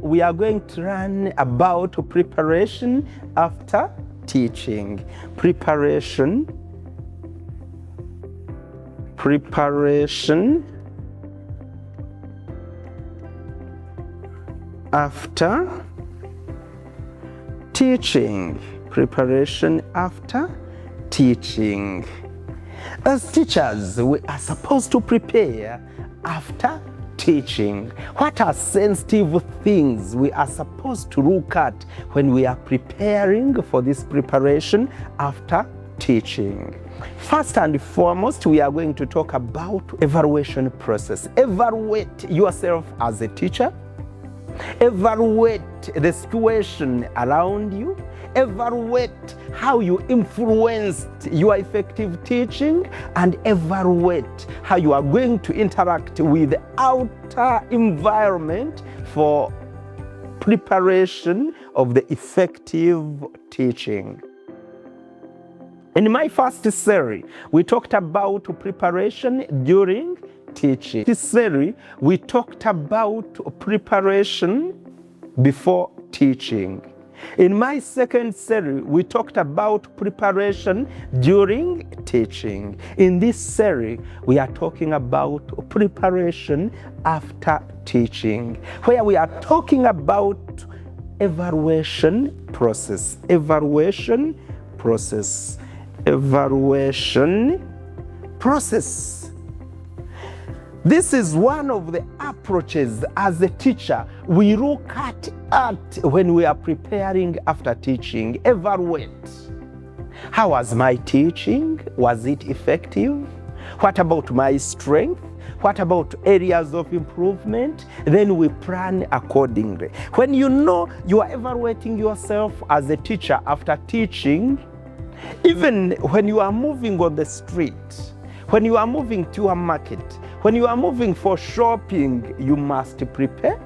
we are going to learn about preparation after teaching. Preparation after teaching. Preparation after teaching. As teachers, we are supposed to prepare after teaching. What are sensitive things we are supposed to look at when we are preparing for this preparation after teaching? First and foremost, we are going to talk about evaluation process. Evaluate yourself as a teacher. Evaluate the situation around you. Evaluate how you influenced your effective teaching, and evaluate how you are going to interact with the outer environment for preparation of the effective teaching. In my first series, we talked about preparation during teaching. This series, we talked about preparation before teaching. In my second series, we talked about preparation during teaching. In this series, we are talking about preparation after teaching, where we are talking about evaluation process. Evaluation process. Evaluation process. This is one of the approaches as a teacher we look at when we are preparing after teaching. Evaluate. How was my teaching? Was it effective? What about my strength? What about areas of improvement? Then we plan accordingly. When you know you are evaluating yourself as a teacher after teaching, even when you are moving on the street, when you are moving to a market, when you are moving for shopping, you must prepare.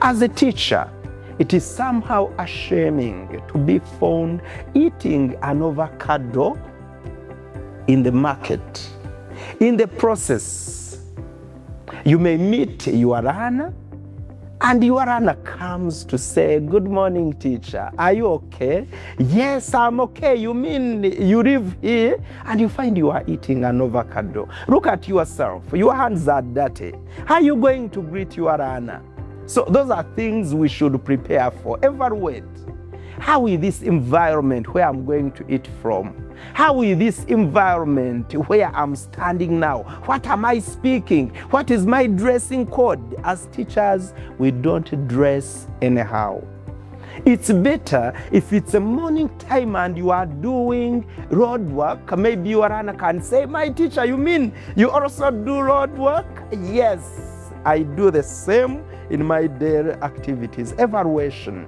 As a teacher, it is somehow ashaming to be found eating an avocado in the market. In the process, you may meet your learner, and your learner comes to say, "Good morning, teacher. Are you okay?" "Yes, I'm okay." "You mean you live here?" And you find you are eating an avocado. Look at yourself. Your hands are dirty. How are you going to greet your learner? So those are things we should prepare for. Evaluate. How is this environment where I'm going to eat from? How is this environment where I'm standing now? What am I speaking? What is my dressing code? As teachers, we don't dress anyhow. It's better if it's a morning time and you are doing road work. Maybe your learner can say, "My teacher, you mean you also do road work?" "Yes, I do the same in my daily activities." Evaluation.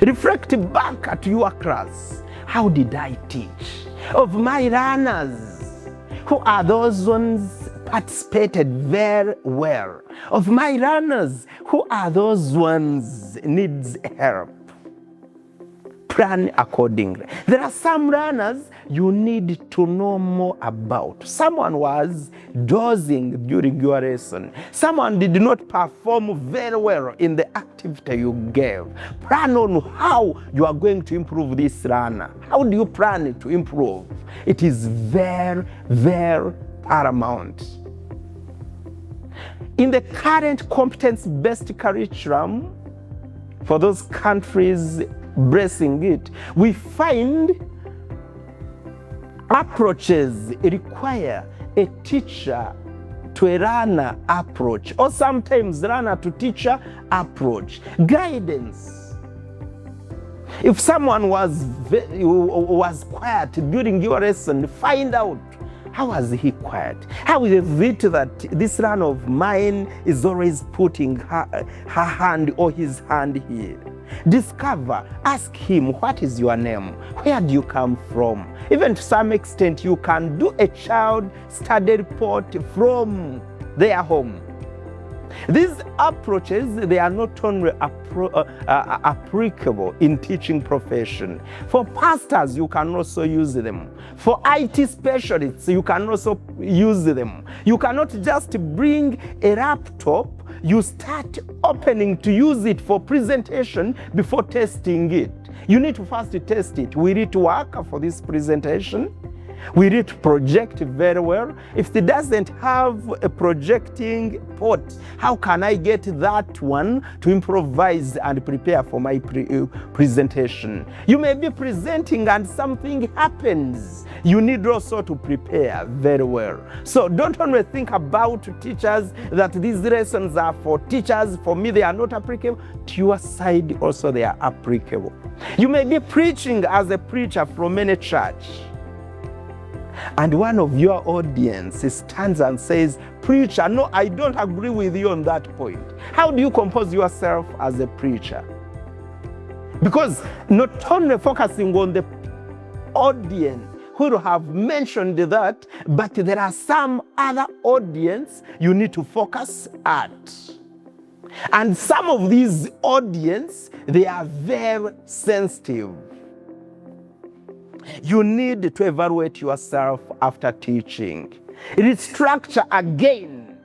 Reflect back at your class. How did I teach? Of my learners, who are those ones participated very well? Of my learners, who are those ones needs help? Plan accordingly. There are some learners you need to know more about. Someone was dozing during your lesson. Someone did not perform very well in the activity you gave. Plan on how you are going to improve this learner. How do you plan to improve? It is very, very paramount. In the current competence-based curriculum, for those countries bracing it, we find approaches require a teacher to a learner approach, or sometimes learner to teacher approach. Guidance. If someone was quiet during your lesson, find out, how was he quiet? How is it that this learner of mine is always putting her hand or his hand here? Discover, ask him, what is your name? Where do you come from? Even to some extent, you can do a child study report from their home. These approaches, they are not only applicable in teaching profession. For pastors, you can also use them. For IT specialists, you can also use them. You cannot just bring a laptop you start opening to use it for presentation before testing it. You need to first test it. Will it work for this presentation? Will it project very well? If it doesn't have a projecting port, how can I get that one to improvise and prepare for my presentation? You may be presenting and something happens. You need also to prepare very well. So don't only think about teachers that these lessons are for teachers. For me, they are not applicable. To your side also, they are applicable. You may be preaching as a preacher from any church, and one of your audience stands and says, "Preacher, no, I don't agree with you on that point." How do you compose yourself as a preacher? Because not only focusing on the audience who have mentioned that, but there are some other audience you need to focus at. And some of these audience, they are very sensitive. You need to evaluate yourself after teaching. Restructure again.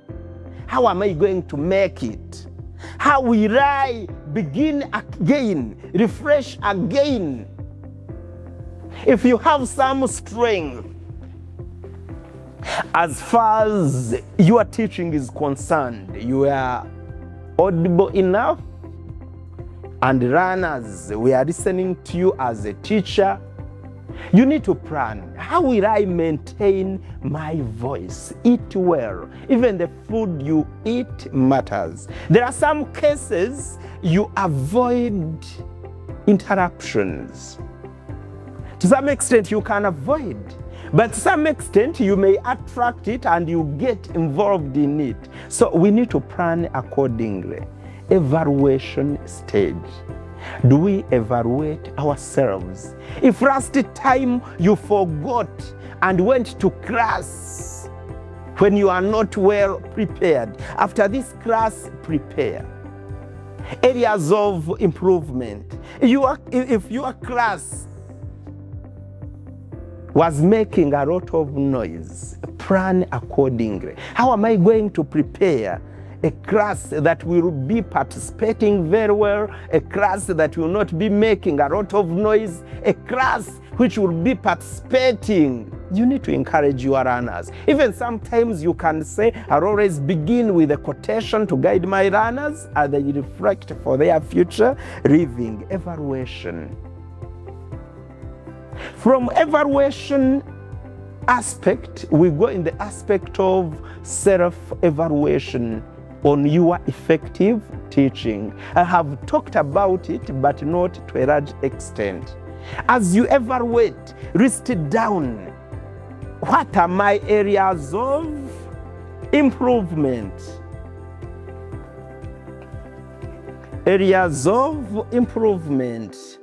How am I going to make it? How will I begin again? Refresh again. If you have some strength, as far as your teaching is concerned, you are audible enough, and learners, we are listening to you as a teacher. You need to plan. How will I maintain my voice? Eat well. Even the food you eat matters. There are some cases you avoid interruptions. To some extent, you can avoid. But to some extent, you may attract it and you get involved in it. So we need to plan accordingly. Evaluation stage. Do we evaluate ourselves? If last time you forgot and went to class when you are not well prepared, after this class, prepare. Areas of improvement. If your class was making a lot of noise, plan accordingly. How am I going to prepare a class that will be participating very well, a class that will not be making a lot of noise, a class which will be participating? You need to encourage your learners. Even sometimes you can say, I'll always begin with a quotation to guide my learners as they reflect for their future living. Evaluation. From evaluation aspect, we go in the aspect of self-evaluation on your effective teaching. I have talked about it, but not to a large extent. As you evaluate, list down, what are my areas of improvement? Areas of improvement.